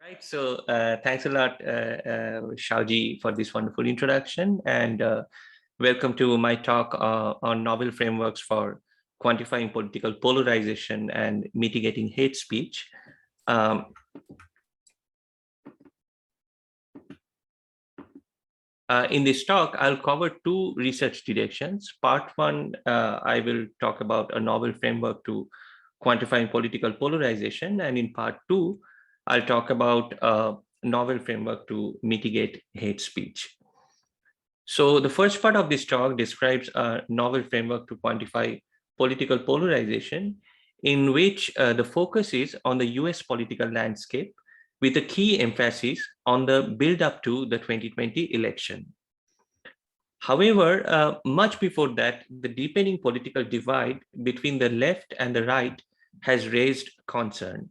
Right, so thanks a lot, Shauji, for this wonderful introduction, and welcome to my talk on novel frameworks for quantifying political polarization and mitigating hate speech. Um, in this talk, I'll cover two research directions. Part one, I will talk about a novel framework to quantifying political polarization, and in part two, I'll talk about a novel framework to mitigate hate speech. So the first part of this talk describes a novel framework to quantify political polarization, in which the focus is on the US political landscape, with a key emphasis on the build up to the 2020 election. However, much before that, the deepening political divide between the left and the right has raised concern.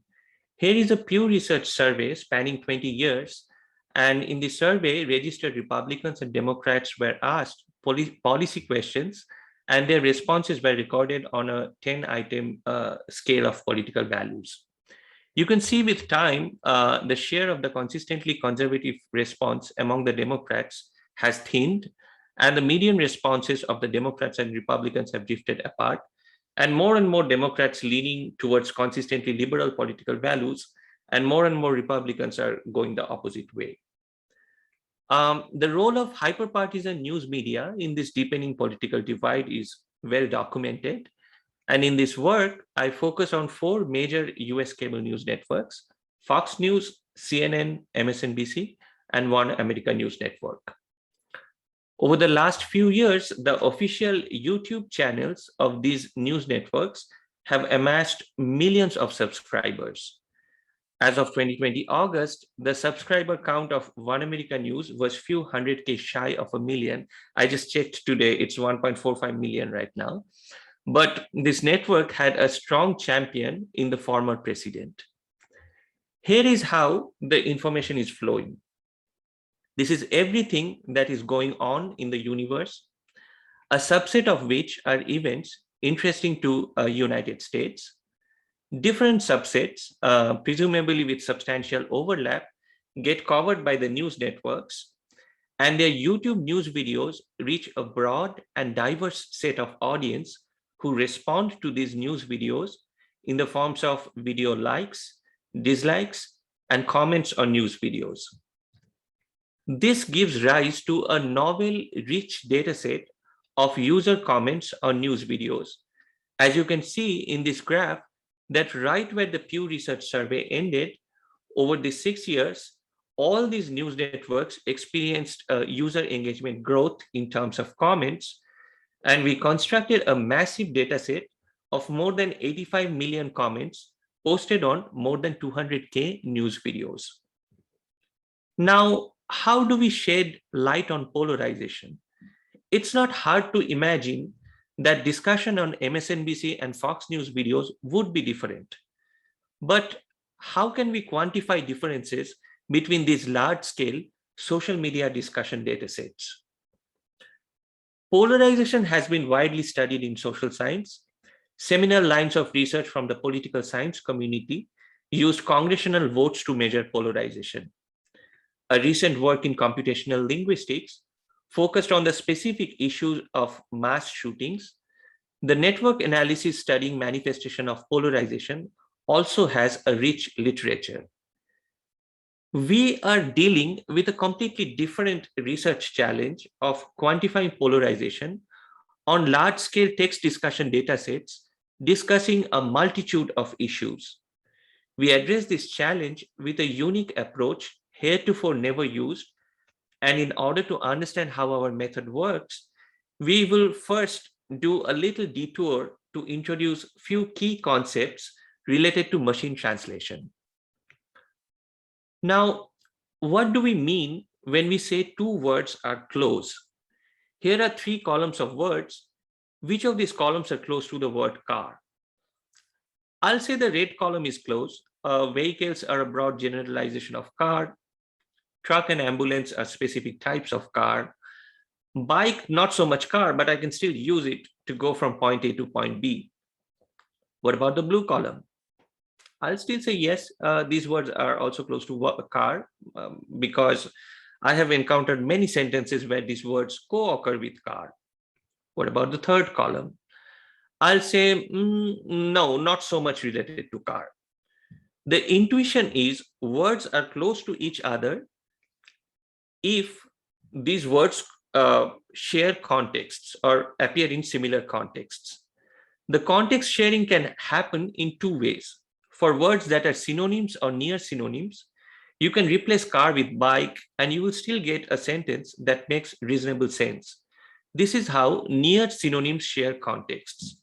Here is a Pew Research survey spanning 20 years. And in the survey, registered Republicans and Democrats were asked policy questions, and their responses were recorded on a 10-item scale of political values. You can see with time, the share of the consistently conservative response among the Democrats has thinned, and the median responses of the Democrats and Republicans have drifted apart, and more Democrats leaning towards consistently liberal political values, and more Republicans are going the opposite way. The role of hyperpartisan news media in this deepening political divide is well documented. And in this work, I focus on four major US cable news networks: Fox News, CNN, MSNBC, and One America News Network. Over the last few years, the official YouTube channels of these news networks have amassed millions of subscribers. As of 2020 August, the subscriber count of One America News was few 100K shy of a million. I just checked today, it's 1.45 million right now. But this network had a strong champion in the former president. Here is how the information is flowing. This is everything that is going on in the universe, a subset of which are events interesting to United States. Different subsets, presumably with substantial overlap, get covered by the news networks, and their YouTube news videos reach a broad and diverse set of audience who respond to these news videos in the forms of video likes, dislikes, and comments on news videos. This gives rise to a novel, rich dataset of user comments on news videos. As you can see in this graph, that right where the Pew Research survey ended, over the 6 years, all these news networks experienced user engagement growth in terms of comments, and we constructed a massive dataset of more than 85 million comments posted on more than 200K news videos. Now, how do we shed light on polarization? It's not hard to imagine that discussion on MSNBC and Fox News videos would be different. But how can we quantify differences between these large-scale social media discussion datasets? Polarization has been widely studied in social science. Seminal lines of research from the political science community used congressional votes to measure polarization. A recent work in computational linguistics focused on the specific issues of mass shootings. The network analysis studying manifestation of polarization also has a rich literature. We are dealing with a completely different research challenge of quantifying polarization on large-scale text discussion datasets discussing a multitude of issues. We address this challenge with a unique approach heretofore never used, and in order to understand how our method works, we will first do a little detour to introduce few key concepts related to machine translation. Now, what do we mean when we say two words are close? Here are three columns of words. Which of these columns are close to the word car? I'll say the red column is close. Vehicles are a broad generalization of car. Truck and ambulance are specific types of car. Bike, not so much car, but I can still use it to go from point A to point B. What about the blue column? I'll still say yes, these words are also close to car, because I have encountered many sentences where these words co-occur with car. What about the third column? I'll say no, not so much related to car. The intuition is words are close to each other if these words share contexts or appear in similar contexts. The context sharing can happen in two ways. For words that are synonyms or near synonyms, you can replace car with bike and you will still get a sentence that makes reasonable sense. This is how near synonyms share contexts.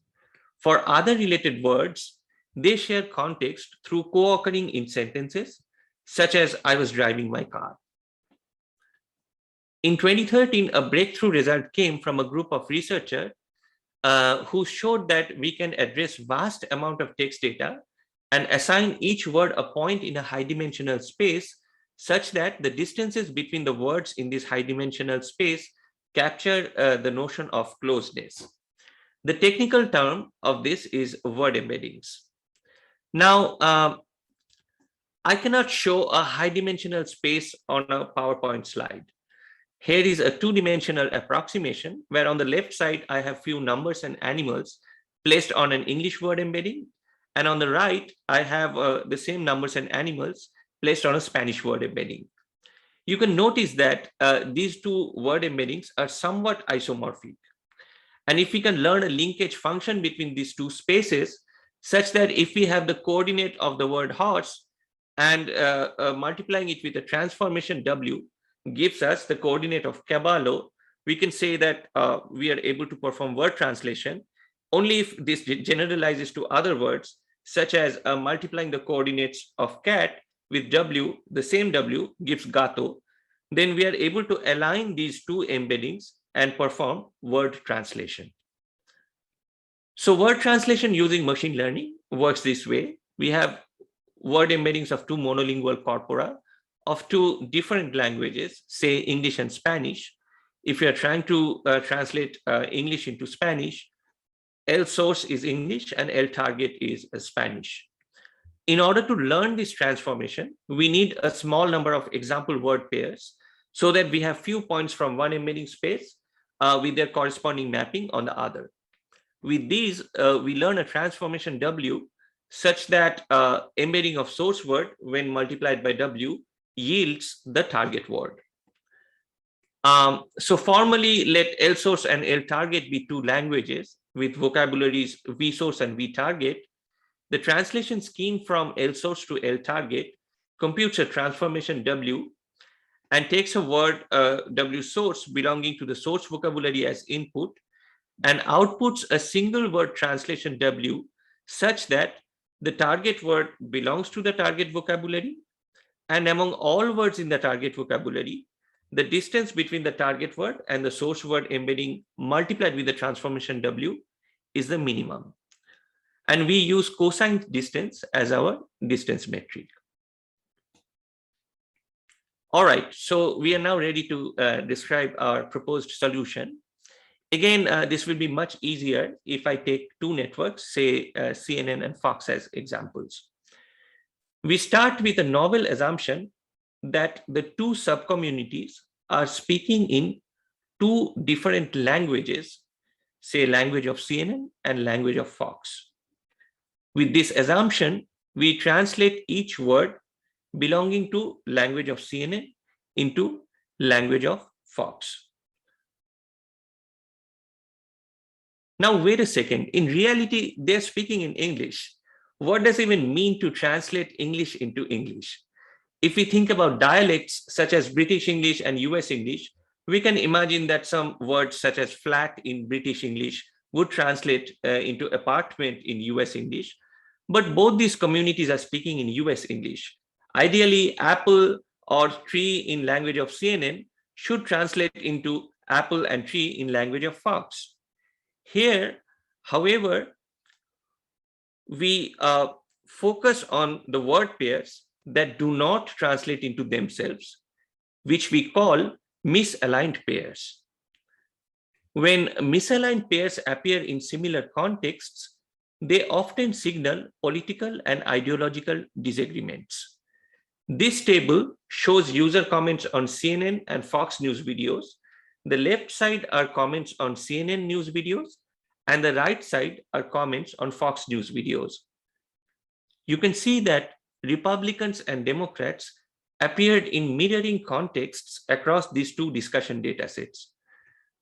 For other related words, they share context through co-occurring in sentences, such as I was driving my car. In 2013, a breakthrough result came from a group of researchers who showed that we can address vast amount of text data and assign each word a point in a high-dimensional space such that the distances between the words in this high-dimensional space capture the notion of closeness. The technical term of this is word embeddings. Now, I cannot show a high-dimensional space on a PowerPoint slide. Here is a two-dimensional approximation where on the left side, I have few numbers and animals placed on an English word embedding. And on the right, I have the same numbers and animals placed on a Spanish word embedding. You can notice that these two word embeddings are somewhat isomorphic. And if we can learn a linkage function between these two spaces, such that if we have the coordinate of the word horse and multiplying it with a transformation W, gives us the coordinate of caballo, we can say that we are able to perform word translation only if this generalizes to other words, such as multiplying the coordinates of cat with W, the same W gives gato, then we are able to align these two embeddings and perform word translation. So word translation using machine learning works this way. We have word embeddings of two monolingual corpora of two different languages, say English and Spanish. If you're trying to translate English into Spanish, L source is English and L target is Spanish. In order to learn this transformation, we need a small number of example word pairs so that we have few points from one embedding space with their corresponding mapping on the other. With these, we learn a transformation W such that embedding of source word when multiplied by W yields the target word. So formally, let L source and L target be two languages with vocabularies V source and V target. The translation scheme from L source to L target computes a transformation W and takes a word W source belonging to the source vocabulary as input and outputs a single word translation W such that the target word belongs to the target vocabulary, and among all words in the target vocabulary, the distance between the target word and the source word embedding multiplied with the transformation W is the minimum. And we use cosine distance as our distance metric. All right, so we are now ready to describe our proposed solution. Again, this will be much easier if I take two networks, say CNN and Fox as examples. We start with a novel assumption that the two subcommunities are speaking in two different languages, say language of CNN and language of Fox. With this assumption, we translate each word belonging to language of CNN into language of Fox. Now, wait a second. In reality, they're speaking in English. What does it even mean to translate English into English? If we think about dialects such as British English and US English, we can imagine that some words such as flat in British English would translate into apartment in US English. But both these communities are speaking in US English. Ideally, apple or tree in language of CNN should translate into apple and tree in language of Fox. Here, however, we focus on the word pairs that do not translate into themselves, which we call misaligned pairs. When misaligned pairs appear in similar contexts, they often signal political and ideological disagreements. This table shows user comments on CNN and Fox News videos. The left side are comments on CNN news videos, and the right side are comments on Fox News videos. You can see that Republicans and Democrats appeared in mirroring contexts across these two discussion datasets.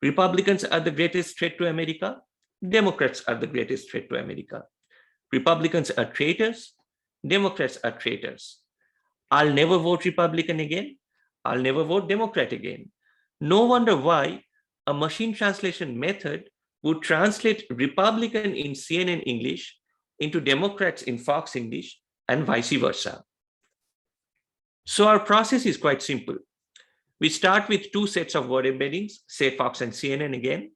Republicans are the greatest threat to America. Democrats are the greatest threat to America. Republicans are traitors. Democrats are traitors. I'll never vote Republican again. I'll never vote Democrat again. No wonder why a machine translation method would translate Republican in CNN English into Democrats in Fox English and vice versa. So our process is quite simple. We start with two sets of word embeddings, say Fox and CNN again.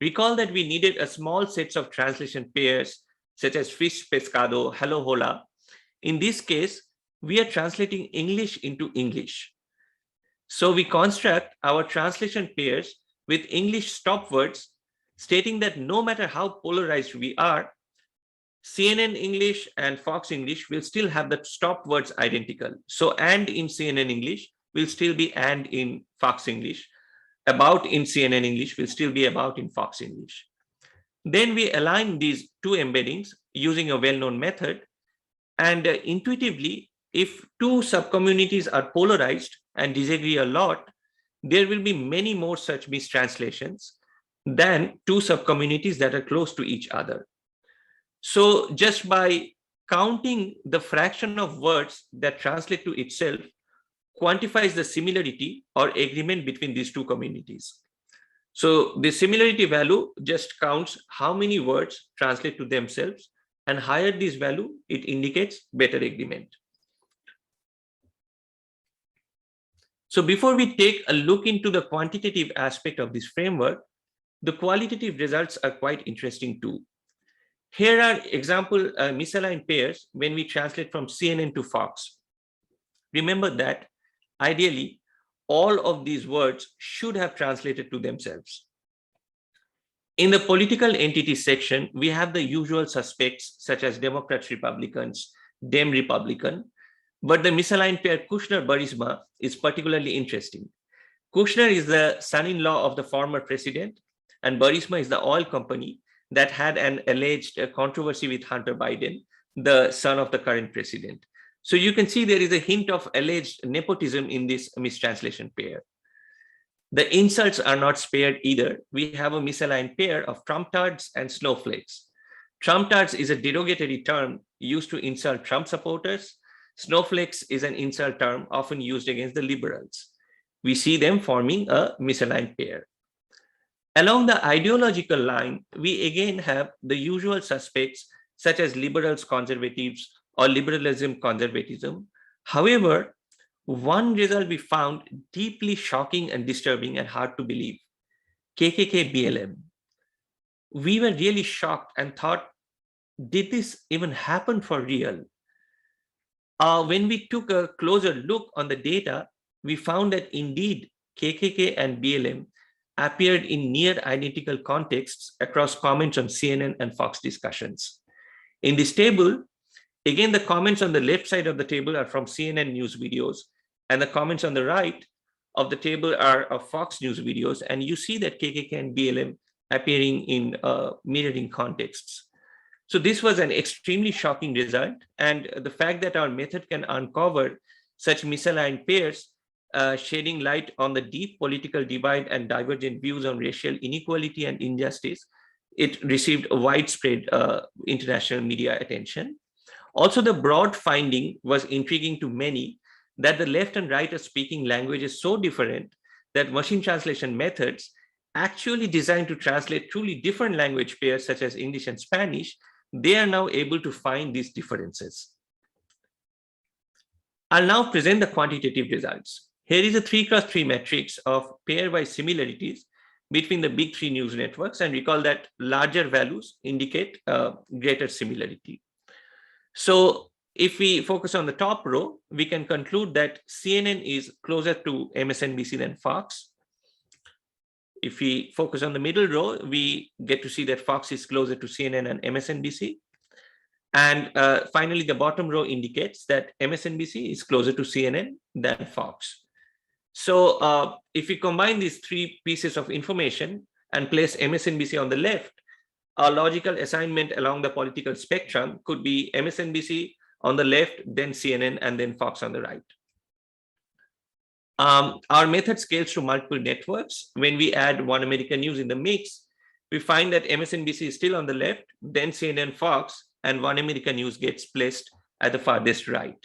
Recall that we needed a small set of translation pairs such as fish, pescado, hello, hola. In this case, we are translating English into English. So we construct our translation pairs with English stop words, stating that no matter how polarized we are, CNN English and Fox English will still have the stop words identical. So and in CNN English will still be and in Fox English. About in CNN English will still be about in Fox English. Then we align these two embeddings using a well-known method. And intuitively, if two subcommunities are polarized and disagree a lot, there will be many more such mistranslations than two subcommunities that are close to each other. So just by counting the fraction of words that translate to itself quantifies the similarity or agreement between these two communities. So the similarity value just counts how many words translate to themselves, and higher this value, it indicates better agreement. So before we take a look into the quantitative aspect of this framework, the qualitative results are quite interesting too. Here are example misaligned pairs when we translate from CNN to Fox. Remember that ideally, all of these words should have translated to themselves. In the political entity section, we have the usual suspects such as Democrats, Republicans, Dem Republican, but the misaligned pair Kushner-Burisma is particularly interesting. Kushner is the son-in-law of the former president, and Burisma is the oil company that had an alleged controversy with Hunter Biden, the son of the current president. So you can see there is a hint of alleged nepotism in this mistranslation pair. The insults are not spared either. We have a misaligned pair of Trump-tards and snowflakes. Trump-tards is a derogatory term used to insult Trump supporters. Snowflakes is an insult term often used against the liberals. We see them forming a misaligned pair. Along the ideological line, we again have the usual suspects such as liberals, conservatives, or liberalism, conservatism. However, one result we found deeply shocking and disturbing and hard to believe: KKK BLM. We were really shocked and thought, did this even happen for real? When we took a closer look on the data, we found that indeed KKK and BLM appeared in near identical contexts across comments on CNN and Fox discussions. In this table, again, the comments on the left side of the table are from CNN news videos, and the comments on the right of the table are of Fox News videos, and you see that KKK and BLM appearing in mirroring contexts. So this was an extremely shocking result, and the fact that our method can uncover such misaligned pairs, shedding light on the deep political divide and divergent views on racial inequality and injustice, it received a widespread international media attention. Also, the broad finding was intriguing to many, that the left and right are speaking languages so different that machine translation methods actually designed to translate truly different language pairs such as English and Spanish, they are now able to find these differences. I'll now present the quantitative results. Here is a 3x3 matrix of pair-wise similarities between the big three news networks, and recall that larger values indicate greater similarity. So if we focus on the top row, we can conclude that CNN is closer to MSNBC than Fox. If we focus on the middle row, we get to see that Fox is closer to CNN and MSNBC. And finally, the bottom row indicates that MSNBC is closer to CNN than Fox. So if we combine these three pieces of information and place MSNBC on the left, our logical assignment along the political spectrum could be MSNBC on the left, then CNN, and then Fox on the right. Our method scales to multiple networks. When we add One American News in the mix, we find that MSNBC is still on the left, then CNN, Fox, and One American News gets placed at the farthest right.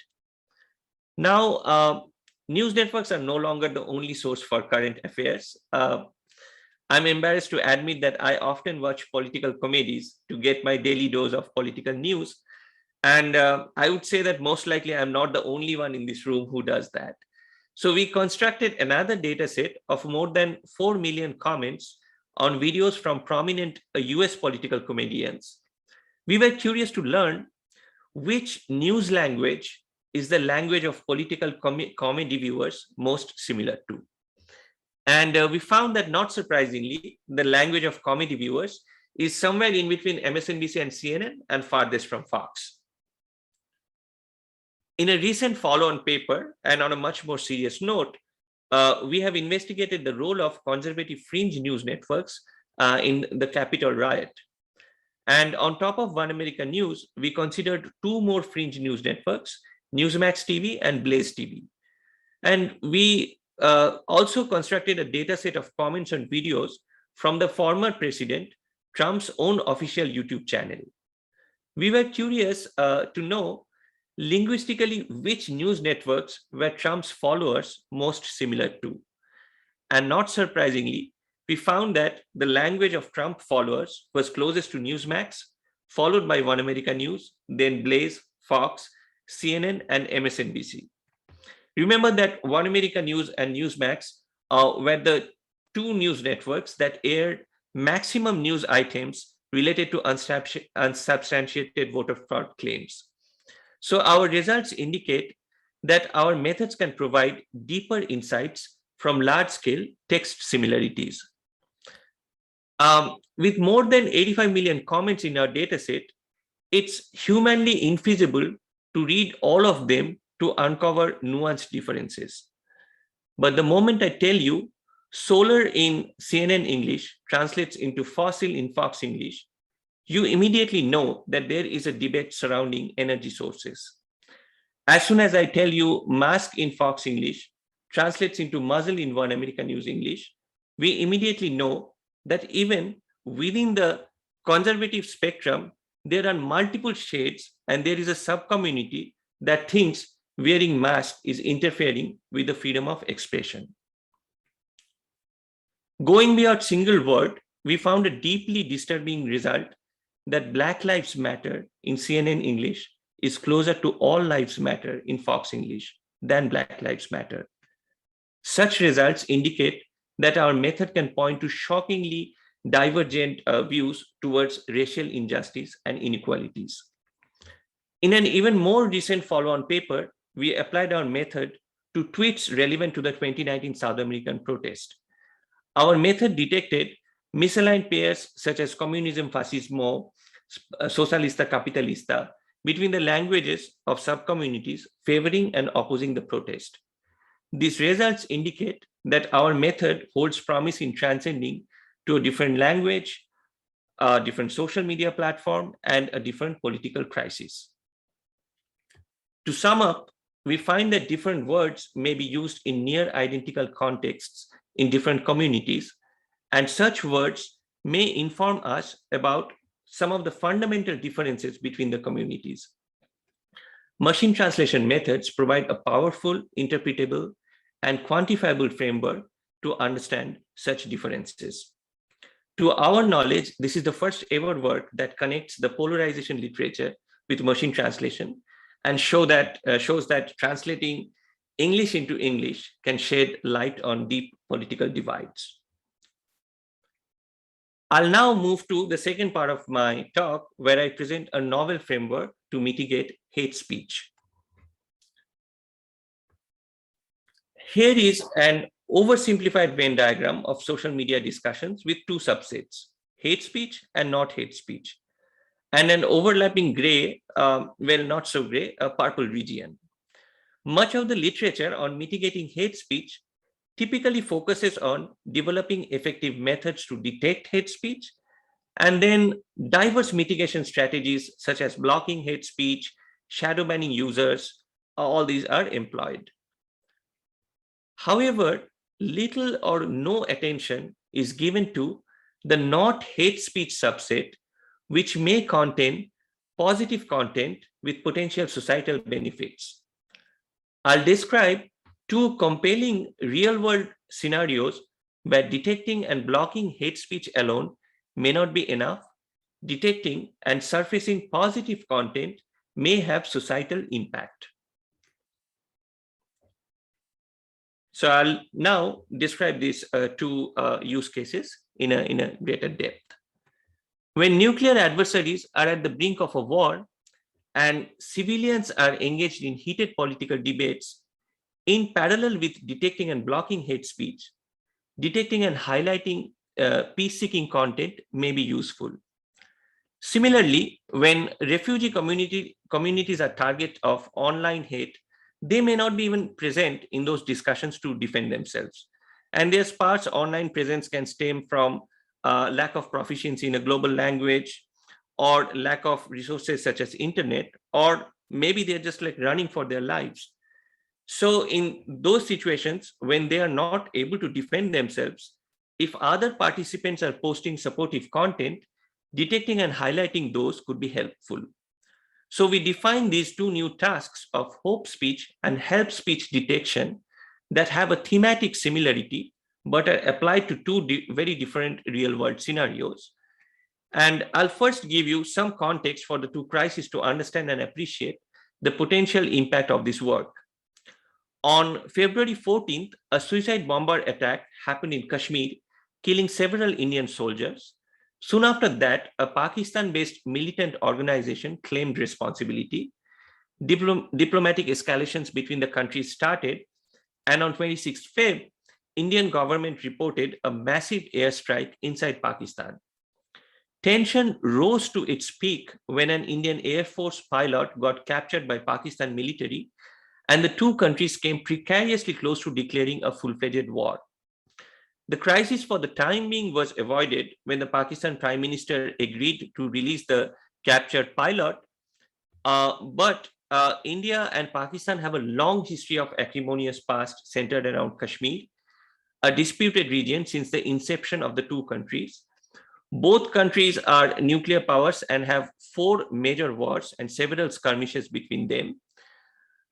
Now, news networks are no longer the only source for current affairs. I'm embarrassed to admit that I often watch political comedies to get my daily dose of political news. And I would say that most likely I'm not the only one in this room who does that. So we constructed another data set of more than 4 million comments on videos from prominent US political comedians. We were curious to learn which news language is the language of political comedy viewers most similar to. And we found that, not surprisingly, the language of comedy viewers is somewhere in between MSNBC and CNN and farthest from Fox. In a recent follow-on paper, and on a much more serious note, we have investigated the role of conservative fringe news networks in the Capitol riot. And on top of One American News, we considered two more fringe news networks, Newsmax TV and Blaze TV. And we also constructed a data set of comments and videos from the former president, Trump's own official YouTube channel. We were curious to know linguistically which news networks were Trump's followers most similar to. And not surprisingly, we found that the language of Trump followers was closest to Newsmax, followed by One American News, then Blaze, Fox, CNN, and MSNBC. Remember that One American News and Newsmax were the two news networks that aired maximum news items related to unsubstantiated voter fraud claims. So our results indicate that our methods can provide deeper insights from large-scale text similarities. With more than 85 million comments in our dataset, it's humanly infeasible to read all of them to uncover nuanced differences. But the moment I tell you solar in CNN English translates into fossil in Fox English, you immediately know that there is a debate surrounding energy sources. As soon as I tell you mask in Fox English translates into muzzle in One American News English, we immediately know that even within the conservative spectrum, there are multiple shades, and there is a subcommunity that thinks wearing mask is interfering with the freedom of expression. Going beyond single word, we found a deeply disturbing result that Black Lives Matter in CNN English is closer to All Lives Matter in Fox English than Black Lives Matter. Such results indicate that our method can point to shockingly divergent views towards racial injustice and inequalities. In an even more recent follow-on paper, we applied our method to tweets relevant to the 2019 South American protest. Our method detected misaligned pairs such as communism, fascismo, socialista, capitalista between the languages of subcommunities favoring and opposing the protest. These results indicate that our method holds promise in transcending to a different language, a different social media platform, and a different political crisis. To sum up, we find that different words may be used in near identical contexts in different communities, and such words may inform us about some of the fundamental differences between the communities. Machine translation methods provide a powerful, interpretable, and quantifiable framework to understand such differences. To our knowledge, this is the first ever work that connects the polarization literature with machine translation and shows that translating English into English can shed light on deep political divides. I'll now move to the second part of my talk, where I present a novel framework to mitigate hate speech. Here is an oversimplified Venn diagram of social media discussions with two subsets, hate speech and not hate speech, and an overlapping gray, well, not so gray, a purple region. Much of the literature on mitigating hate speech typically focuses on developing effective methods to detect hate speech, and then diverse mitigation strategies such as blocking hate speech, shadow banning users, all these are employed. However, little or no attention is given to the not hate speech subset, which may contain positive content with potential societal benefits. I'll describe two compelling real-world scenarios where detecting and blocking hate speech alone may not be enough. Detecting and surfacing positive content may have societal impact. So I'll now describe these two use cases in a greater depth. When nuclear adversaries are at the brink of a war and civilians are engaged in heated political debates, in parallel with detecting and blocking hate speech, detecting and highlighting peace-seeking content may be useful. Similarly, when refugee communities are target of online hate, they may not be even present in those discussions to defend themselves. And their sparse online presence can stem from lack of proficiency in a global language, or lack of resources such as internet, or maybe they're just like running for their lives. So in those situations, when they are not able to defend themselves, if other participants are posting supportive content, detecting and highlighting those could be helpful. So we define these two new tasks of hope speech and help speech detection that have a thematic similarity, but are applied to two very different real world scenarios. And I'll first give you some context for the two crises to understand and appreciate the potential impact of this work. On February 14th, a suicide bomber attack happened in Kashmir, killing several Indian soldiers. Soon after that, a Pakistan-based militant organization claimed responsibility. Diplomatic escalations between the countries started, and on 26th Feb, Indian government reported a massive airstrike inside Pakistan. Tension rose to its peak when an Indian Air Force pilot got captured by Pakistan military, and the two countries came precariously close to declaring a full-fledged war. The crisis for the time being was avoided when the Pakistan Prime Minister agreed to release the captured pilot, but India and Pakistan have a long history of acrimonious past centered around Kashmir, a disputed region since the inception of the two countries. Both countries are nuclear powers and have 4 major wars and several skirmishes between them.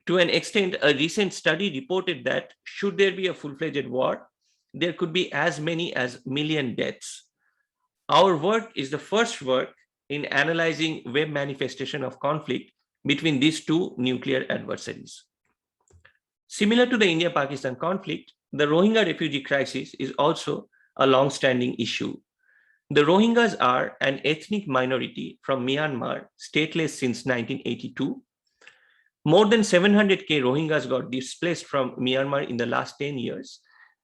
To an extent, a recent study reported that should there be a full-fledged war, there could be as many as 1 million deaths. Our work is the first work in analyzing web manifestation of conflict between these two nuclear adversaries. Similar to the India-Pakistan conflict, the Rohingya refugee crisis is also a long-standing issue. The Rohingyas are an ethnic minority from Myanmar, stateless since 1982. More than 700K Rohingyas got displaced from Myanmar in the last 10 years,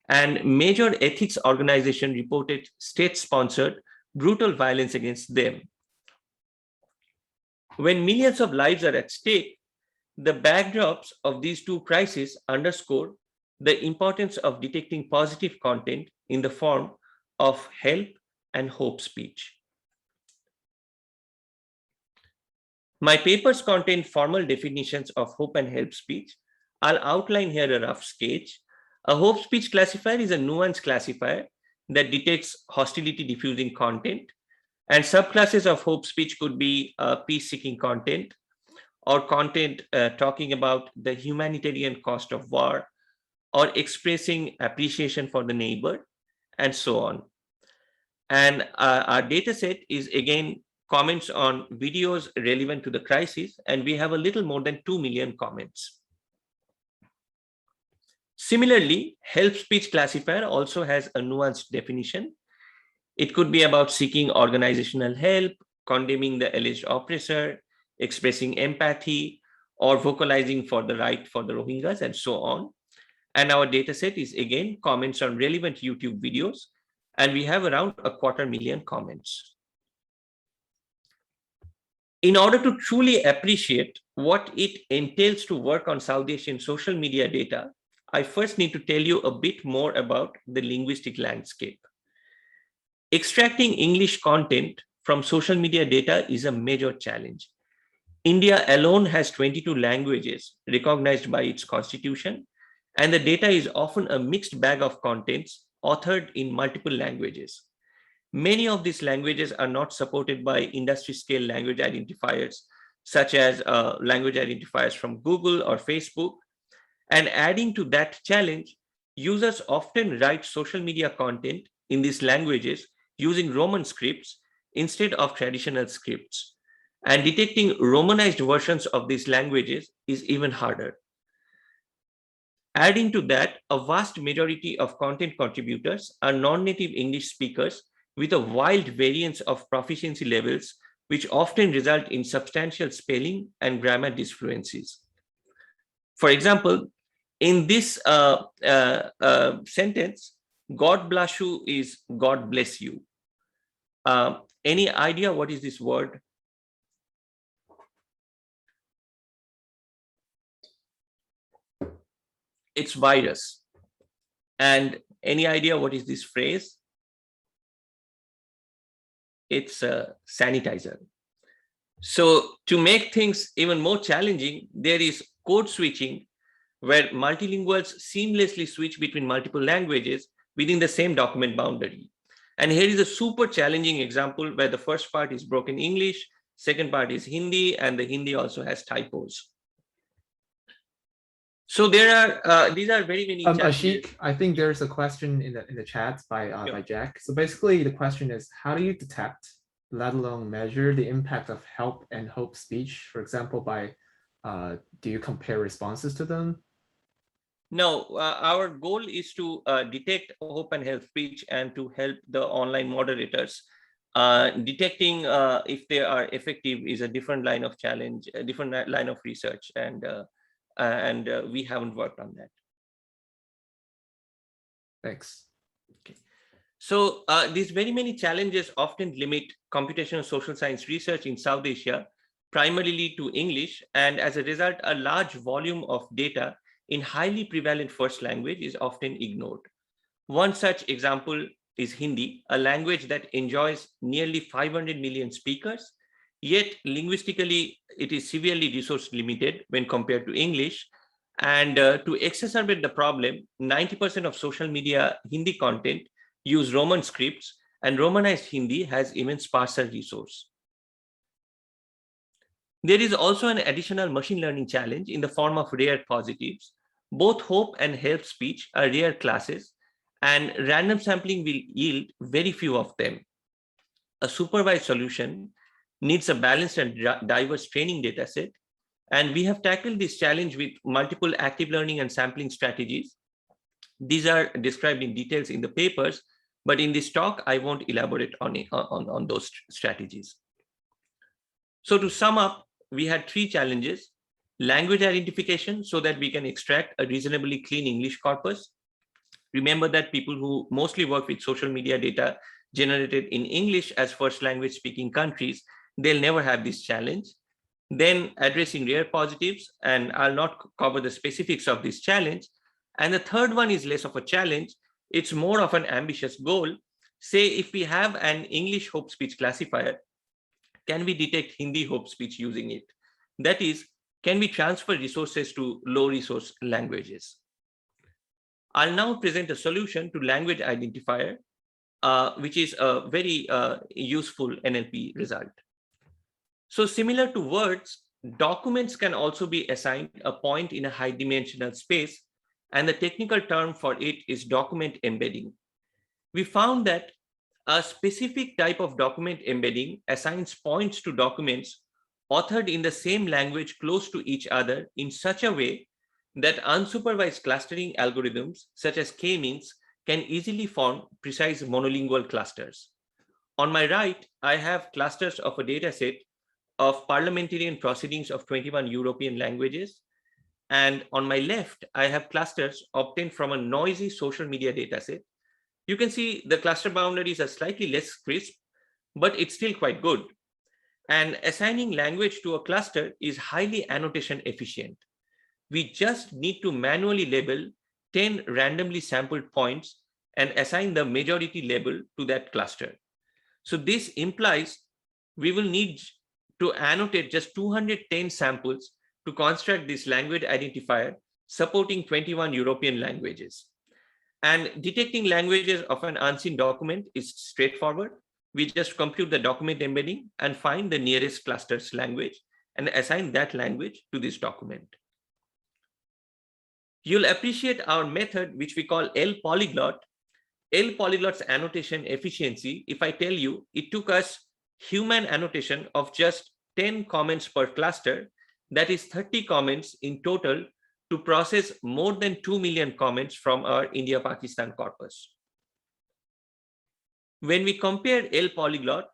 and major ethics organizations reported state-sponsored brutal violence against them. When millions of lives are at stake, the backdrops of these two crises underscore the importance of detecting positive content in the form of help and hope speech. My papers contain formal definitions of hope and help speech. I'll outline here a rough sketch. A hope speech classifier is a nuanced classifier that detects hostility diffusing content, and subclasses of hope speech could be peace-seeking content, or content talking about the humanitarian cost of war, or expressing appreciation for the neighbor, and so on. And our data set is again comments on videos relevant to the crisis, and we have a little more than 2 million comments. Similarly, help speech classifier also has a nuanced definition. It could be about seeking organizational help, condemning the alleged oppressor, expressing empathy, or vocalizing for the right for the Rohingyas, and so on. And our dataset is again comments on relevant YouTube videos, and we have around 250,000 comments. In order to truly appreciate what it entails to work on South Asian social media data, I first need to tell you a bit more about the linguistic landscape. Extracting English content from social media data is a major challenge. India alone has 22 languages recognized by its constitution, and the data is often a mixed bag of contents authored in multiple languages. Many of these languages are not supported by industry-scale language identifiers, such as language identifiers from Google or Facebook. And adding to that challenge, users often write social media content in these languages using Roman scripts instead of traditional scripts. And detecting Romanized versions of these languages is even harder. Adding to that, a vast majority of content contributors are non-native English speakers with a wild variance of proficiency levels, which often result in substantial spelling and grammar disfluencies. For example, in this sentence, God bless you is God bless you. Any idea what is this word? It's virus. And any idea what is this phrase? It's a sanitizer. So to make things even more challenging, there is code switching, where multilinguals seamlessly switch between multiple languages within the same document boundary. And here is a super challenging example where the first part is broken English, second part is Hindi, and the Hindi also has typos. So there are these are very many challenges. Ashique, I think there's a question in the chat by Jack. So basically the question is, how do you detect, let alone measure, the impact of help and hope speech? For example, by do you compare responses to them? No, our goal is to detect hope and help speech and to help the online moderators. Detecting if they are effective is a different line of challenge, a different line of research, and we haven't worked on that. Thanks. Okay. So these very many challenges often limit computational social science research in South Asia, primarily to English, and as a result, a large volume of data in highly prevalent first language is often ignored. One such example is Hindi, a language that enjoys nearly 500 million speakers, yet linguistically it is severely resource limited when compared to English. And to exacerbate the problem, 90% of social media Hindi content use Roman scripts, and Romanized Hindi has even sparser resource. There is also an additional machine learning challenge in the form of rare positives. Both hope and help speech are rare classes, and random sampling will yield very few of them. A supervised solution needs a balanced and diverse training dataset, and we have tackled this challenge with multiple active learning and sampling strategies. These are described in details in the papers, but in this talk, I won't elaborate on those strategies. So to sum up, we had three challenges: language identification, so that we can extract a reasonably clean English corpus. Remember that people who mostly work with social media data generated in English as first language speaking countries, they'll never have this challenge. Then addressing rare positives, and I'll not cover the specifics of this challenge. And the third one is less of a challenge. It's more of an ambitious goal. Say if we have an English hope speech classifier, can we detect Hindi hope speech using it? That is, can we transfer resources to low resource languages? I'll now present a solution to language identifier, which is a very useful NLP result. So similar to words, documents can also be assigned a point in a high dimensional space, and the technical term for it is document embedding. We found that a specific type of document embedding assigns points to documents authored in the same language close to each other in such a way that unsupervised clustering algorithms such as k-means can easily form precise monolingual clusters. On my right, I have clusters of a data set of parliamentarian proceedings of 21 European languages. And on my left, I have clusters obtained from a noisy social media dataset. You can see the cluster boundaries are slightly less crisp, but it's still quite good. And assigning language to a cluster is highly annotation efficient. We just need to manually label 10 randomly sampled points and assign the majority label to that cluster. So this implies we will need to annotate just 210 samples to construct this language identifier supporting 21 European languages. And detecting languages of an unseen document is straightforward. We just compute the document embedding and find the nearest cluster's language and assign that language to this document. You'll appreciate our method, which we call L.polyglot. L.polyglot's annotation efficiency, if I tell you, it took us human annotation of just 10 comments per cluster, that is 30 comments in total, to process more than 2 million comments from our India-Pakistan corpus. When we compare L.polyglot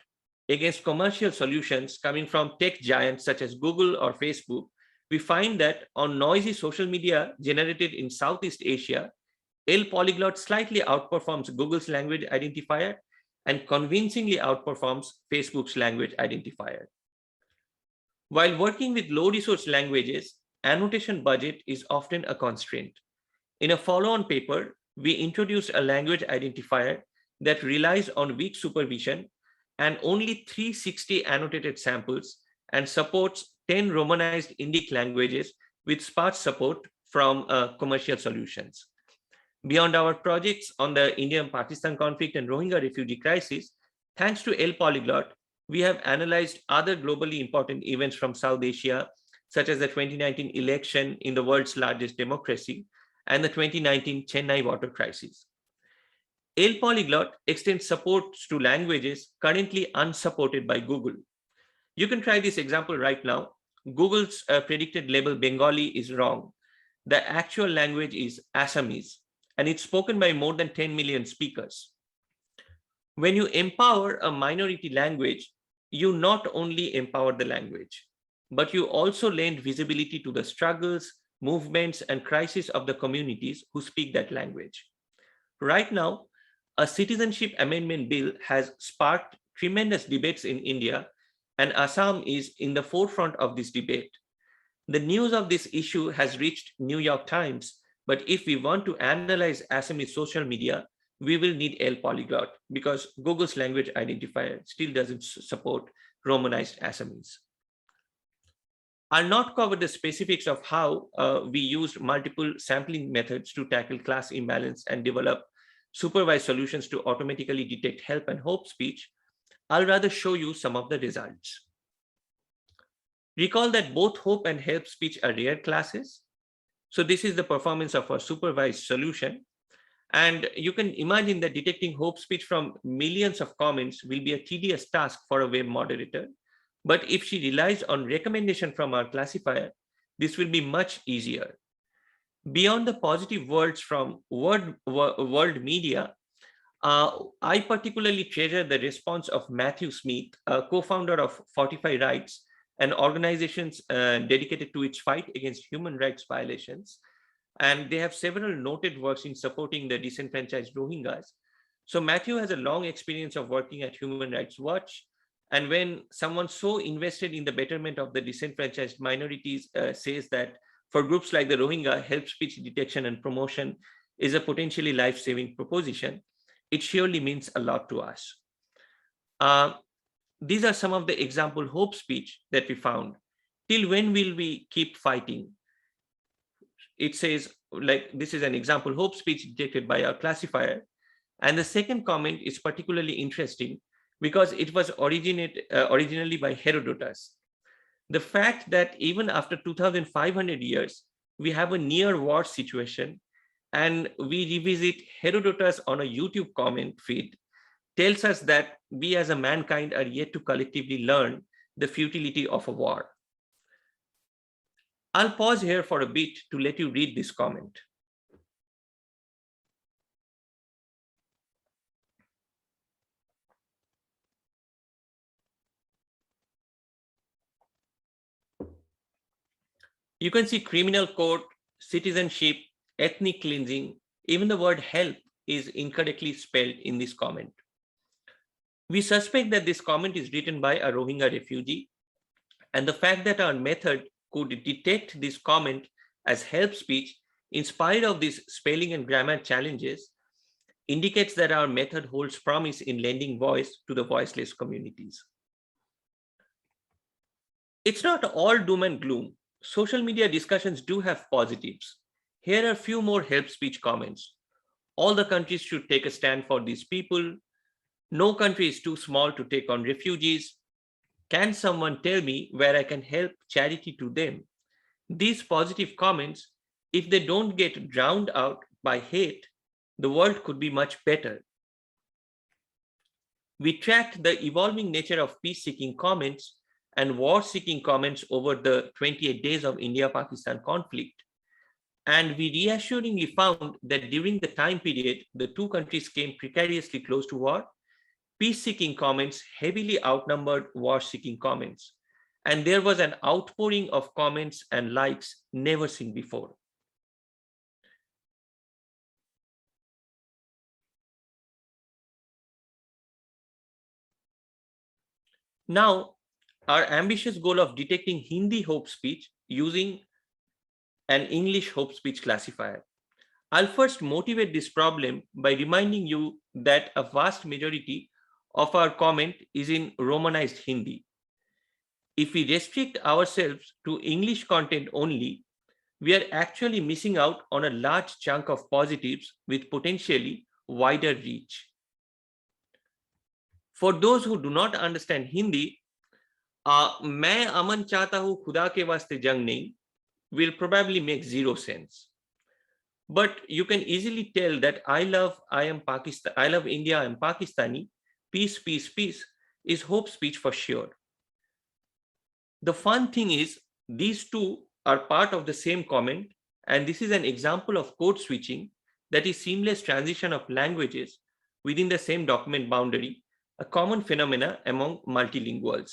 against commercial solutions coming from tech giants such as Google or Facebook, we find that on noisy social media generated in Southeast Asia, L.polyglot slightly outperforms Google's language identifier and convincingly outperforms Facebook's language identifier. While working with low-resource languages, annotation budget is often a constraint. In a follow-on paper, we introduced a language identifier that relies on weak supervision and only 360 annotated samples and supports 10 Romanized Indic languages with sparse support from commercial solutions. Beyond our projects on the India-Pakistan conflict and Rohingya refugee crisis, thanks to L.polyglot, we have analyzed other globally important events from South Asia, such as the 2019 election in the world's largest democracy and the 2019 Chennai water crisis. L.polyglot extends support to languages currently unsupported by Google. You can try this example right now. Google's predicted label Bengali is wrong. The actual language is Assamese, and it's spoken by more than 10 million speakers. When you empower a minority language, you not only empower the language, but you also lend visibility to the struggles, movements, and crises of the communities who speak that language. Right now, a citizenship amendment bill has sparked tremendous debates in India, and Assam is in the forefront of this debate. The news of this issue has reached New York Times, but if we want to analyze Assamese social media, we will need L.polyglot because Google's language identifier still doesn't support Romanized Assamese. I'll not cover the specifics of how we used multiple sampling methods to tackle class imbalance and develop supervised solutions to automatically detect help and hope speech. I'll rather show you some of the results. Recall that both hope and help speech are rare classes. So this is the performance of a supervised solution. And you can imagine that detecting hope speech from millions of comments will be a tedious task for a web moderator. But if she relies on recommendation from our classifier, this will be much easier. Beyond the positive words from world media, I particularly treasure the response of Matthew Smith, a co-founder of Fortify Rights, an organization dedicated to its fight against human rights violations. And they have several noted works in supporting the disenfranchised Rohingyas. So Matthew has a long experience of working at Human Rights Watch. And when someone so invested in the betterment of the disenfranchised minorities says that for groups like the Rohingya, help speech detection and promotion is a potentially life-saving proposition, it surely means a lot to us. These are some of the example hope speech that we found. Till when will we keep fighting? It says, like, this is an example hope speech detected by our classifier. And the second comment is particularly interesting because it was originally by Herodotus. The fact that even after 2,500 years, we have a near war situation and we revisit Herodotus on a YouTube comment feed tells us that we as a mankind are yet to collectively learn the futility of a war. I'll pause here for a bit to let you read this comment. You can see criminal court, citizenship, ethnic cleansing, even the word help is incorrectly spelled in this comment. We suspect that this comment is written by a Rohingya refugee, and the fact that our method could detect this comment as help speech in spite of these spelling and grammar challenges indicates that our method holds promise in lending voice to the voiceless communities. It's not all doom and gloom. Social media discussions do have positives. Here are a few more help speech comments. All the countries should take a stand for these people. No country is too small to take on refugees. Can someone tell me where I can help charity to them? These positive comments, if they don't get drowned out by hate, the world could be much better. We tracked the evolving nature of peace-seeking comments and war-seeking comments over the 28 days of India-Pakistan conflict. And we reassuringly found that during the time period, the two countries came precariously close to war. Peace-seeking comments heavily outnumbered war-seeking comments. And there was an outpouring of comments and likes never seen before. Now, our ambitious goal of detecting Hindi hope speech using an English hope speech classifier. I'll first motivate this problem by reminding you that a vast majority of our comment is in Romanized Hindi. If we restrict ourselves to English content only, we are actually missing out on a large chunk of positives with potentially wider reach. For those who do not understand Hindi, मैं अमन चाहता हूं खुदा के वास्ते जंग नहीं will probably make zero sense. But you can easily tell that I love India, I am Pakistani, peace, peace, peace is hope speech for sure. The fun thing is these two are part of the same comment, and this is an example of code switching, that is seamless transition of languages within the same document boundary, a common phenomena among multilinguals.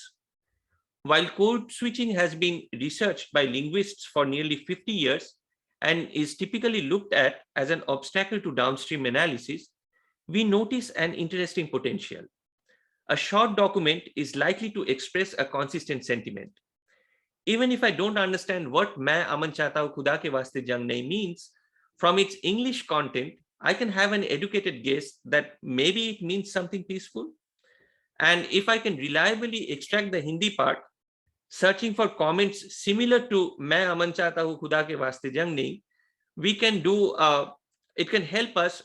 While code switching has been researched by linguists for nearly 50 years and is typically looked at as an obstacle to downstream analysis, we notice an interesting potential. A short document is likely to express a consistent sentiment. Even if I don't understand what "मैं अमन चाहता हूं खुदा के वास्ते जंग नहीं" means, from its English content, I can have an educated guess that maybe it means something peaceful. And if I can reliably extract the Hindi part, searching for comments similar to "मैं अमन चाहता हूं खुदा के वास्ते जंग नहीं," we can do, it can help us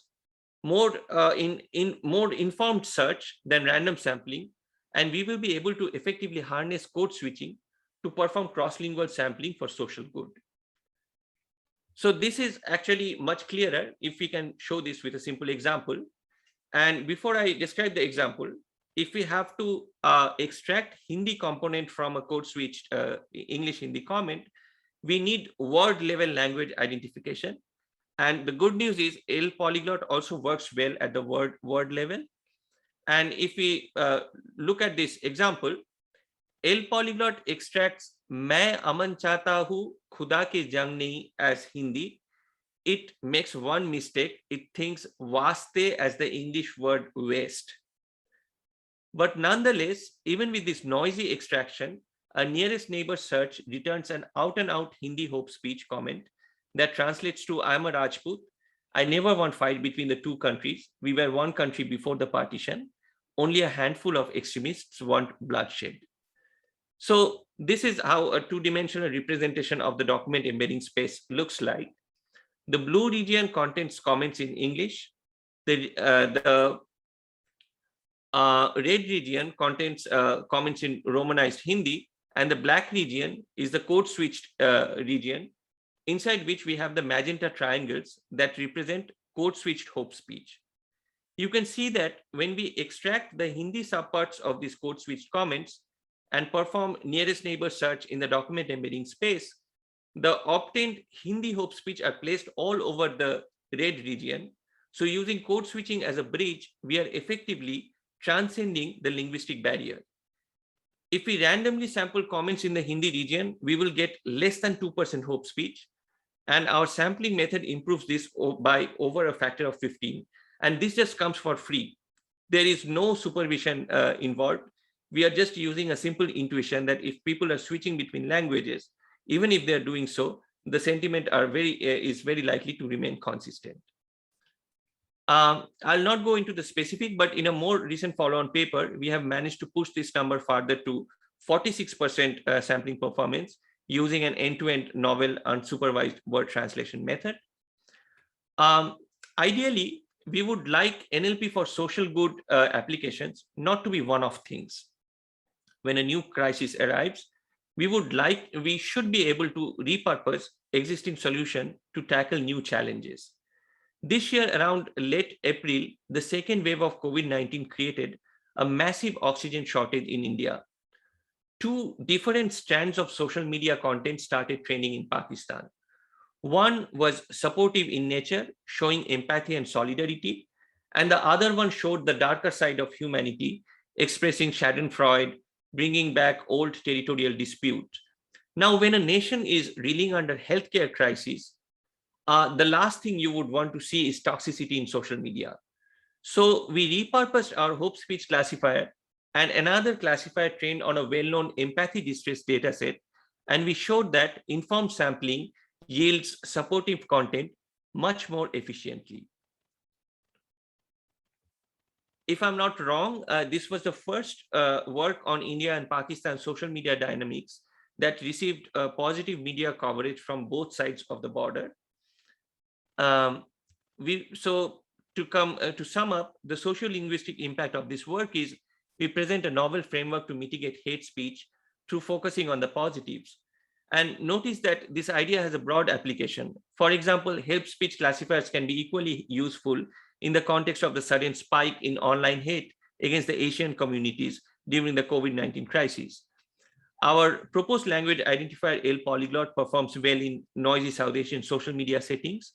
more in more informed search than random sampling, and we will be able to effectively harness code switching to perform cross-lingual sampling for social good. So this is actually much clearer if we can show this with a simple example. And before I describe the example, if we have to extract Hindi component from a code switched English Hindi comment, we need word level language identification. And the good news is L.polyglot also works well at the word level. And if we look at this example, L.polyglot extracts "मैं अमन चाहता हूं खुदा के जंग नहीं" as Hindi. It makes one mistake. It thinks "vaste" as the English word "west." But nonetheless, even with this noisy extraction, a nearest neighbor search returns an out-and-out Hindi hope speech comment that translates to "I am a Rajput. I never want fight between the two countries. We were one country before the partition. Only a handful of extremists want bloodshed." So this is how a two-dimensional representation of the document embedding space looks like. The blue region contains comments in English. The red region contains comments in Romanized Hindi, and the black region is the code switched region, inside which we have the magenta triangles that represent code switched hope speech. You can see that when we extract the Hindi subparts of these code switched comments and perform nearest neighbor search in the document embedding space, the obtained Hindi hope speech are placed all over the red region. So using code switching as a bridge, we are effectively transcending the linguistic barrier. If we randomly sample comments in the Hindi region, we will get less than 2% hope speech. And our sampling method improves this by over a factor of 15. And this just comes for free. There is no supervision involved. We are just using a simple intuition that if people are switching between languages, even if they're doing so, the sentiment is very likely to remain consistent. I'll not go into the specific, but in a more recent follow-on paper, we have managed to push this number further to 46% sampling performance using an end-to-end novel unsupervised word translation method. Ideally, we would like NLP for social good applications not to be one-off things. When a new crisis arrives, we should be able to repurpose existing solution to tackle new challenges. This year, around late April, the second wave of COVID-19 created a massive oxygen shortage in India. Two different strands of social media content started trending in Pakistan. One was supportive in nature, showing empathy and solidarity, and the other one showed the darker side of humanity, expressing Schadenfreude, bringing back old territorial dispute. Now, when a nation is reeling under healthcare crisis, the last thing you would want to see is toxicity in social media. So we repurposed our hope speech classifier and another classifier trained on a well-known empathy distress dataset, and we showed that informed sampling yields supportive content much more efficiently. If I'm not wrong, this was the first work on India and Pakistan social media dynamics that received positive media coverage from both sides of the border. So to sum up, the sociolinguistic impact of this work is we present a novel framework to mitigate hate speech through focusing on the positives. And notice that this idea has a broad application. For example, help speech classifiers can be equally useful in the context of the sudden spike in online hate against the Asian communities during the COVID-19 crisis. Our proposed language identifier L.polyglot performs well in noisy South Asian social media settings,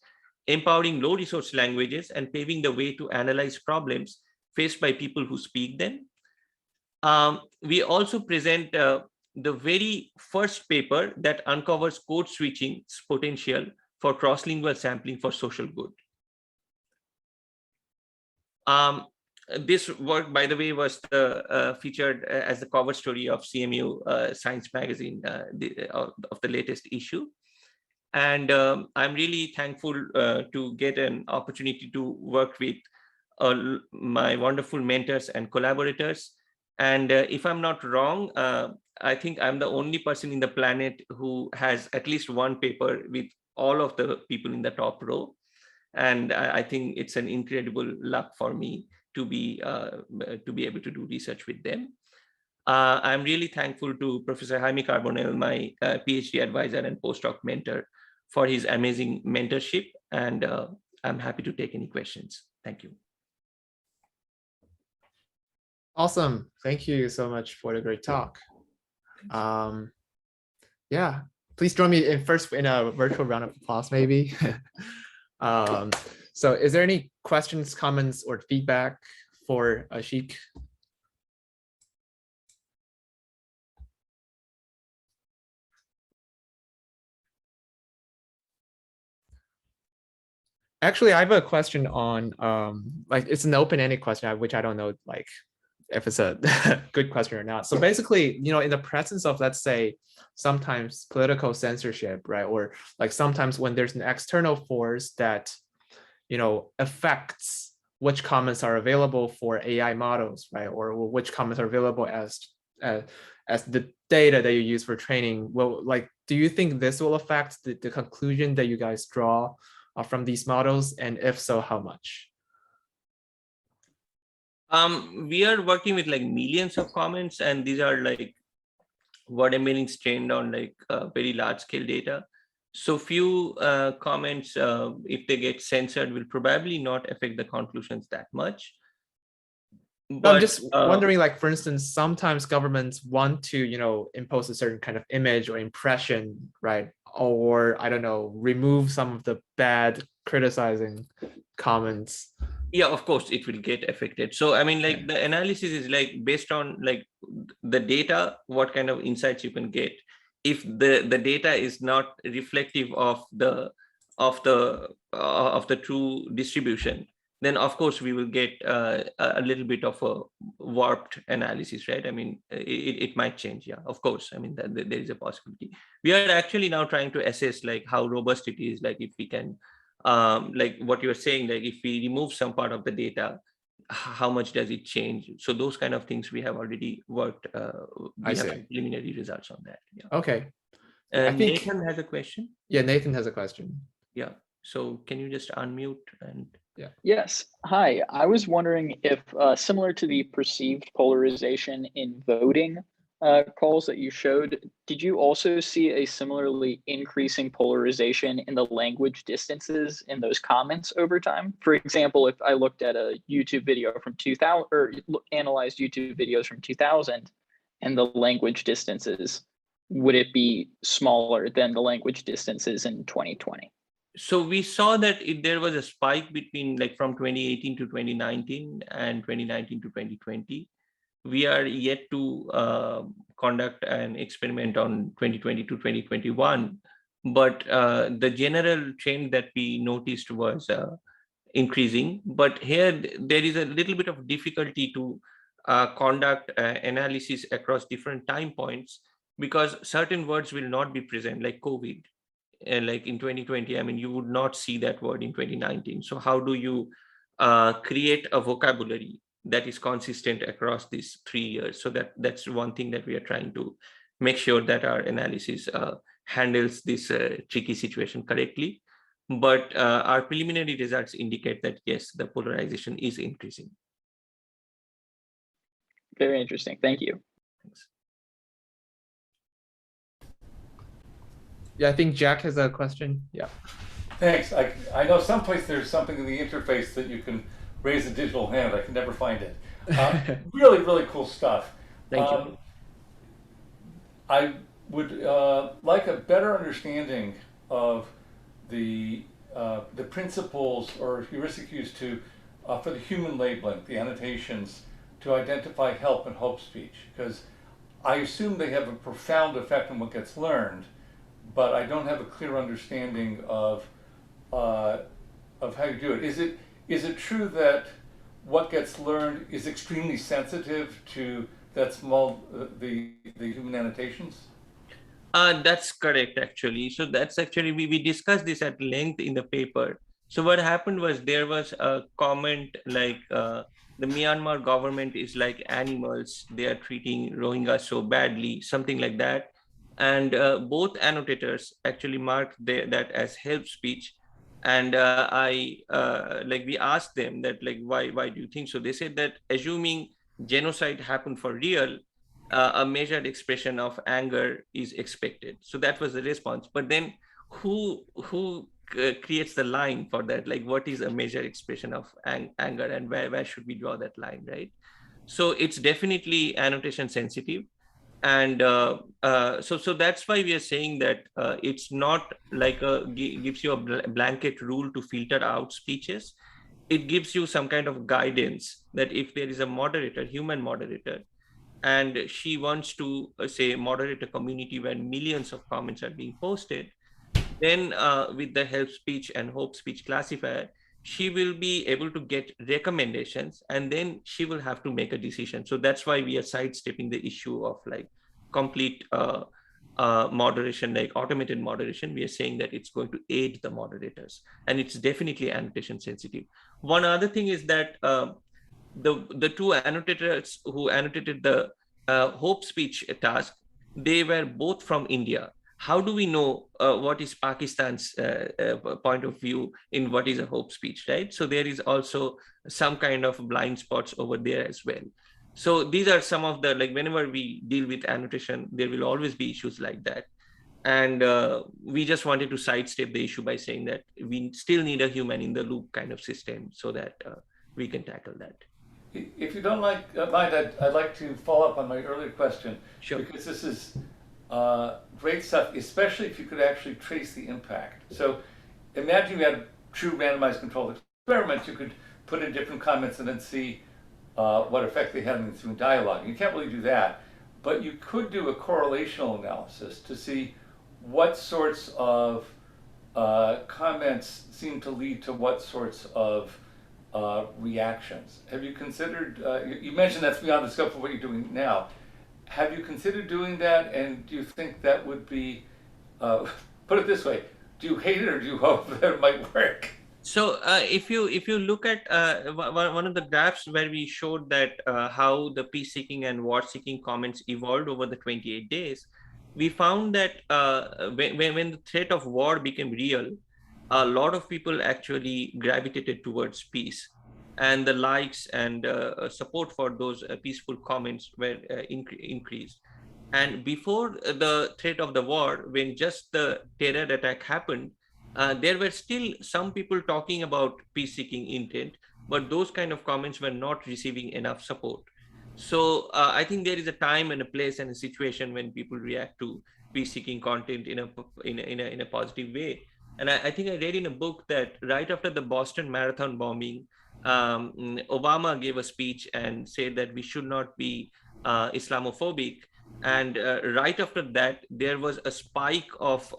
empowering low resource languages and paving the way to analyze problems faced by people who speak them. We also present the very first paper that uncovers code switching's potential for cross-lingual sampling for social good. This work, by the way, was featured as the cover story of CMU Science magazine of the latest issue. And I'm really thankful to get an opportunity to work with my wonderful mentors and collaborators. And if I'm not wrong, I think I'm the only person in the planet who has at least one paper with all of the people in the top row. And I think it's an incredible luck for me to be able to do research with them. I'm really thankful to Professor Jaime Carbonell, my PhD advisor and postdoc mentor, for his amazing mentorship. And I'm happy to take any questions. Thank you. Awesome. Thank you so much for the great talk. Yeah, please join me first in a virtual round of applause, maybe. So is there any questions, comments, or feedback for Ashique? Actually, I have a question on like it's an open-ended question, which I don't know like if it's a good question or not. So basically, you know, in the presence of, let's say, sometimes political censorship, right? Or like sometimes when there's an external force that, you know, affects which comments are available for AI models, right? Or which comments are available as the data that you use for training. Well, like, do you think this will affect the conclusion that you guys draw from these models? And if so, how much? We are working with like millions of comments, and these are like word embeddings trained on like very large scale data. So few comments, if they get censored, will probably not affect the conclusions that much. But I'm just wondering, like, for instance, sometimes governments want to, you know, impose a certain kind of image or impression, right? Or I don't know, remove some of the bad criticizing comments. Yeah, of course it will get affected. So I mean, like Yeah. the analysis is like based on like the data, what kind of insights you can get. If the data is not reflective of the true distribution, then of course we will get a little bit of a warped analysis, right? I mean, it might change. Yeah, of course. I mean, there is a possibility. We are actually now trying to assess like how robust it is, like if we can like what you're saying, like if we remove some part of the data, how much does it change? So those kind of things we have already worked. I We have see. some preliminary results on that. Yeah. Okay. Yeah, I And think, Nathan has a question. yeah, Nathan has a question. Yeah. So can you just unmute and Yeah. Yes. Hi. I was wondering if, similar to the perceived polarization in voting calls that you showed, did you also see a similarly increasing polarization in the language distances in those comments over time? For example, if I looked at a YouTube video from 2000 or analyzed YouTube videos from 2000 and the language distances, would it be smaller than the language distances in 2020? so we saw that there was a spike between like from 2018 to 2019 and 2019 to 2020. We are yet to conduct an experiment on 2020 to 2021, but the general trend that we noticed was increasing. But here there is a little bit of difficulty to conduct analysis across different time points, because certain words will not be present, like COVID. Like in 2020, I mean, you would not see that word in 2019. So how do you create a vocabulary that is consistent across these 3 years? So that's one thing that we are trying to make sure that our analysis handles this tricky situation correctly. But our preliminary results indicate that yes, the polarization is increasing. Very interesting. Thank you. Thanks. Yeah, I think Jack has a question. Yeah. Thanks. I know someplace there's something in the interface that you can raise a digital hand. I can never find it. Really, really cool stuff. Thank you. I would like a better understanding of the principles or heuristics used to for the human labeling, the annotations, to identify help and hope speech, because I assume they have a profound effect on what gets learned, but I don't have a clear understanding of how you do it. Is it true that what gets learned is extremely sensitive to that small the human annotations? That's correct, actually. So that's actually, we discussed this at length in the paper. So what happened was there was a comment like the Myanmar government is like animals. They are treating Rohingyas so badly, something like that. And both annotators actually marked that as help speech. And we asked them that like, why do you think so? They said that assuming genocide happened for real, a measured expression of anger is expected. So that was the response. But then who creates the line for that? Like, what is a measured expression of anger, and where should we draw that line, right? So it's definitely annotation sensitive. And so that's why we are saying that it's not like gives you a blanket rule to filter out speeches. It gives you some kind of guidance that if there is a moderator, human moderator, and she wants to say moderate a community where millions of comments are being posted, then with the help speech and hope speech classifier, she will be able to get recommendations, and then she will have to make a decision. So that's why we are sidestepping the issue of like complete moderation, like automated moderation. We are saying that it's going to aid the moderators, and it's definitely annotation sensitive. One other thing is that the two annotators who annotated the hope speech task, they were both from India. How do we know what is Pakistan's point of view in what is a hope speech, right? So there is also some kind of blind spots over there as well. So these are some of the, like, whenever we deal with annotation, there will always be issues like that. And we just wanted to sidestep the issue by saying that we still need a human in the loop kind of system so that we can tackle that. If you don't mind, I'd like to follow up on my earlier question. Sure. Because this is great stuff, especially if you could actually trace the impact. So imagine you had true randomized controlled experiments. You could put in different comments and then see what effect they had on the ensuing dialogue. You can't really do that, but you could do a correlational analysis to see what sorts of comments seem to lead to what sorts of reactions. Have you considered, you mentioned that's beyond the scope of what you're doing now. Have you considered doing that, and do you think that would be, put it this way, do you hate it or do you hope that it might work? So if you look at one of the graphs where we showed that how the peace-seeking and war-seeking comments evolved over the 28 days, we found that when the threat of war became real, a lot of people actually gravitated towards peace, and the likes and support for those peaceful comments were increased. And before the threat of the war, when just the terror attack happened, there were still some people talking about peace-seeking intent, but those kind of comments were not receiving enough support. So I think there is a time and a place and a situation when people react to peace-seeking content in a positive way. And I think I read in a book that right after the Boston Marathon bombing, Obama gave a speech and said that we should not be Islamophobic. And right after that, there was a spike of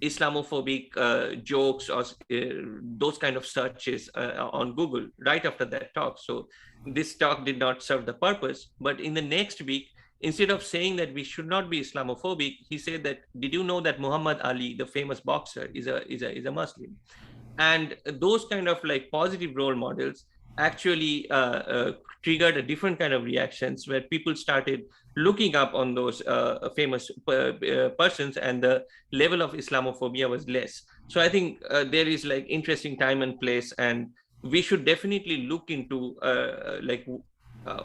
Islamophobic jokes or those kind of searches on Google right after that talk. So this talk did not serve the purpose. But in the next week, instead of saying that we should not be Islamophobic, he said that, did you know that Muhammad Ali, the famous boxer, is a Muslim? And those kind of like positive role models actually triggered a different kind of reactions where people started looking up on those famous persons, and the level of Islamophobia was less. So I think there is like interesting time and place, and we should definitely look into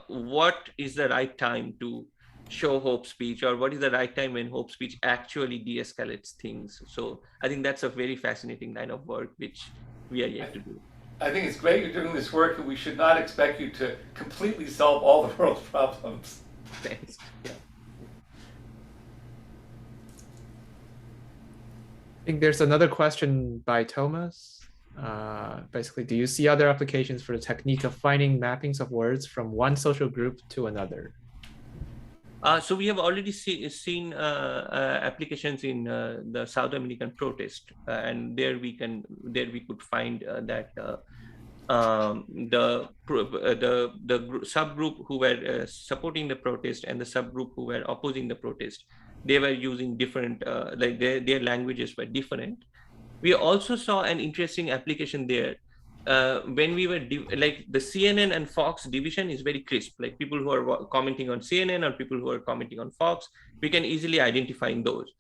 what is the right time to show hope speech, or what is the right time when hope speech actually de-escalates things. So I think that's a very fascinating line of work which we are yet to do. I think it's great you're doing this work, and we should not expect you to completely solve all the world's problems. Thanks. Yeah. I think there's another question by Thomas. Basically, do you see other applications for the technique of finding mappings of words from one social group to another? So we have already seen applications in the South American protest, and there we could find that the subgroup who were supporting the protest and the subgroup who were opposing the protest, they were using different like their languages were different. We also saw an interesting application there. When we were like the CNN and Fox division is very crisp, like people who are commenting on CNN or people who are commenting on Fox, we can easily identify those.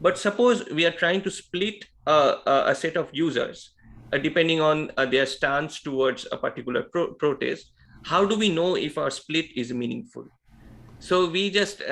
But suppose we are trying to split a set of users depending on their stance towards a particular protest. How do we know if our split is meaningful? So we just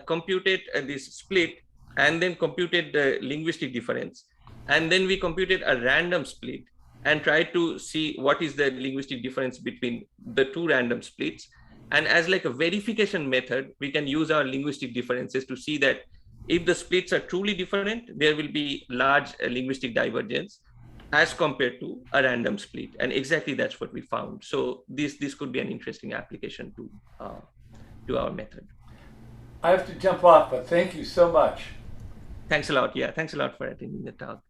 computed this split, and then computed the linguistic difference, and then we computed a random split and tried to see what is the linguistic difference between the two random splits. And as like a verification method, we can use our linguistic differences to see that if the splits are truly different, there will be large linguistic divergence as compared to a random split. And exactly that's what we found. So this could be an interesting application to our method. I have to jump off, but thank you so much. Thanks a lot. Yeah, thanks a lot for attending the talk.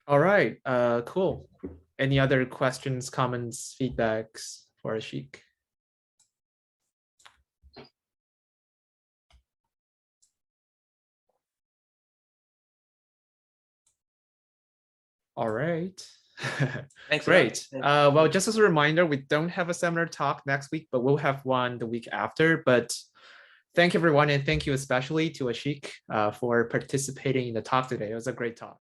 All right, cool. Any other questions, comments, feedbacks for Ashique? All right. Thanks. Great. Well, just as a reminder, we don't have a seminar talk next week, but we'll have one the week after. But thank you, everyone, and thank you especially to Ashique for participating in the talk today. It was a great talk.